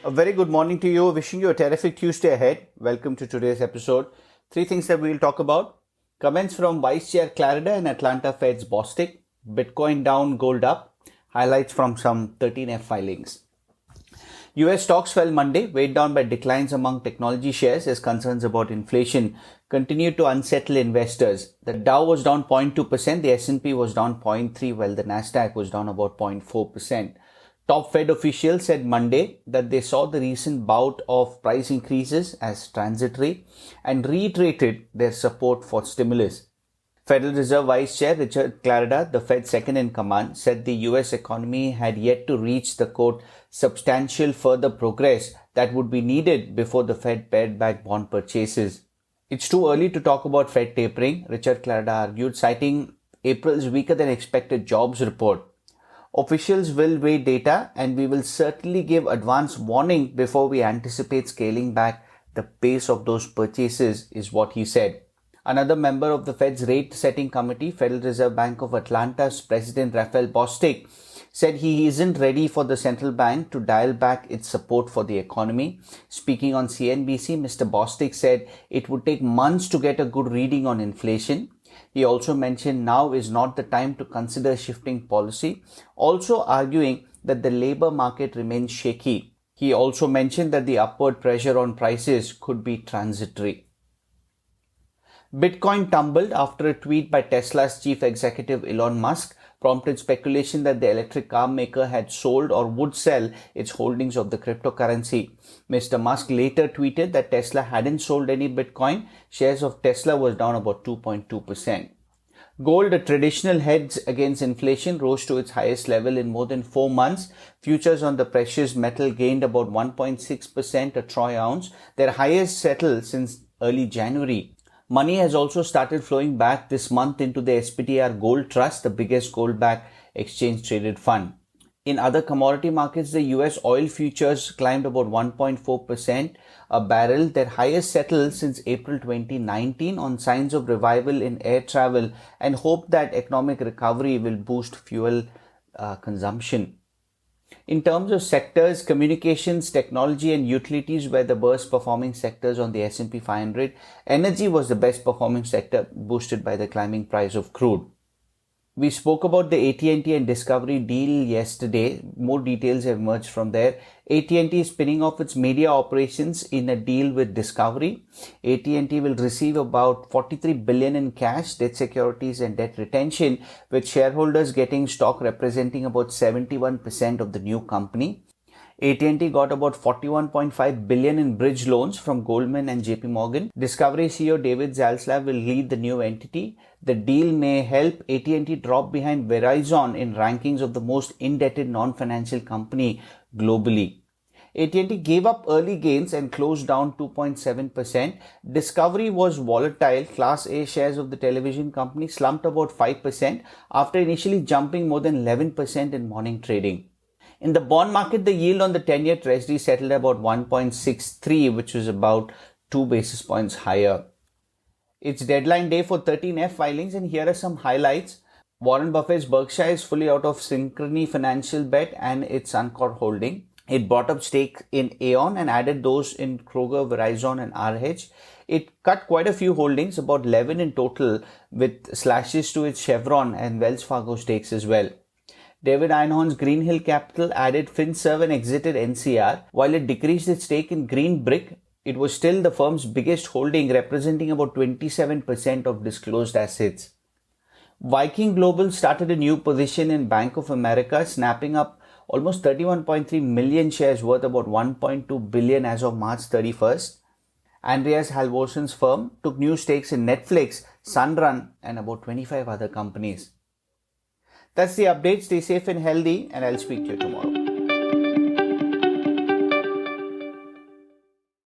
A very good morning to you. Wishing you a terrific Tuesday ahead. Welcome to today's episode. Three things that we'll talk about. Comments from Vice Chair Clarida and Atlanta Fed's Bostic. Bitcoin down, gold up. Highlights from some 13F filings. US stocks fell Monday, weighed down by declines among technology shares as concerns about inflation continued to unsettle investors. The Dow was down 0.2%, the S&P was down 0.3%, while the Nasdaq was down about 0.4%. Top Fed officials said Monday that they saw the recent bout of price increases as transitory and reiterated their support for stimulus. Federal Reserve Vice Chair Richard Clarida, the Fed's second in command, said the US economy had yet to reach the, quote, substantial further progress that would be needed before the Fed pared back bond purchases. It's too early to talk about Fed tapering, Richard Clarida argued, citing April's weaker than expected jobs report. Officials will weigh data and we will certainly give advance warning before we anticipate scaling back the pace of those purchases, is what he said. Another member of the Fed's rate setting committee, Federal Reserve Bank of Atlanta's President Raphael Bostic, said he isn't ready for the central bank to dial back its support for the economy. Speaking on CNBC, Mr. Bostic said it would take months to get a good reading on inflation. He also mentioned now is not the time to consider shifting policy, also arguing that the labor market remains shaky. He also mentioned that the upward pressure on prices could be transitory. Bitcoin tumbled after a tweet by Tesla's chief executive Elon Musk prompted speculation that the electric car maker had sold or would sell its holdings of the cryptocurrency. Mr. Musk later tweeted that Tesla hadn't sold any Bitcoin. Shares of Tesla was down about 2.2%. Gold, a traditional hedge against inflation, rose to its highest level in more than 4 months. Futures on the precious metal gained about 1.6% a troy ounce, their highest settle since early January. Money has also started flowing back this month into the SPDR Gold Trust, the biggest gold-backed exchange-traded fund. In other commodity markets, the US oil futures climbed about 1.4% a barrel, their highest settle since April 2019, on signs of revival in air travel and hope that economic recovery will boost fuel consumption. In terms of sectors, communications, technology and utilities were the worst performing sectors on the S&P 500. Energy was the best performing sector, boosted by the climbing price of crude. We spoke about the AT&T and Discovery deal yesterday. More details have emerged from there. AT&T is spinning off its media operations in a deal with Discovery. AT&T will receive about $43 billion in cash, debt securities and debt retention, with shareholders getting stock representing about 71% of the new company. AT&T got about $41.5 billion in bridge loans from Goldman and JP Morgan. Discovery CEO David Zaslav will lead the new entity. The deal may help AT&T drop behind Verizon in rankings of the most indebted non-financial company globally. AT&T gave up early gains and closed down 2.7%. Discovery was volatile. Class A shares of the television company slumped about 5% after initially jumping more than 11% in morning trading. In the bond market, the yield on the 10-year Treasury settled about 1.63, which was about 2 basis points higher. It's deadline day for 13F filings, and here are some highlights. Warren Buffett's Berkshire is fully out of Synchrony Financial Bet and its Suncor holding. It bought up stake in Aon and added those in Kroger, Verizon and RH. It cut quite a few holdings, about 11 in total, with slashes to its Chevron and Wells Fargo stakes as well. David Einhorn's Greenhill Capital added FinServ and exited NCR. While it decreased its stake in Green Brick, it was still the firm's biggest holding, representing about 27% of disclosed assets. Viking Global started a new position in Bank of America, snapping up almost 31.3 million shares worth about 1.2 billion as of March 31st. Andreas Halvorsen's firm took new stakes in Netflix, Sunrun and about 25 other companies. That's the update. Stay safe and healthy, and I'll speak to you tomorrow.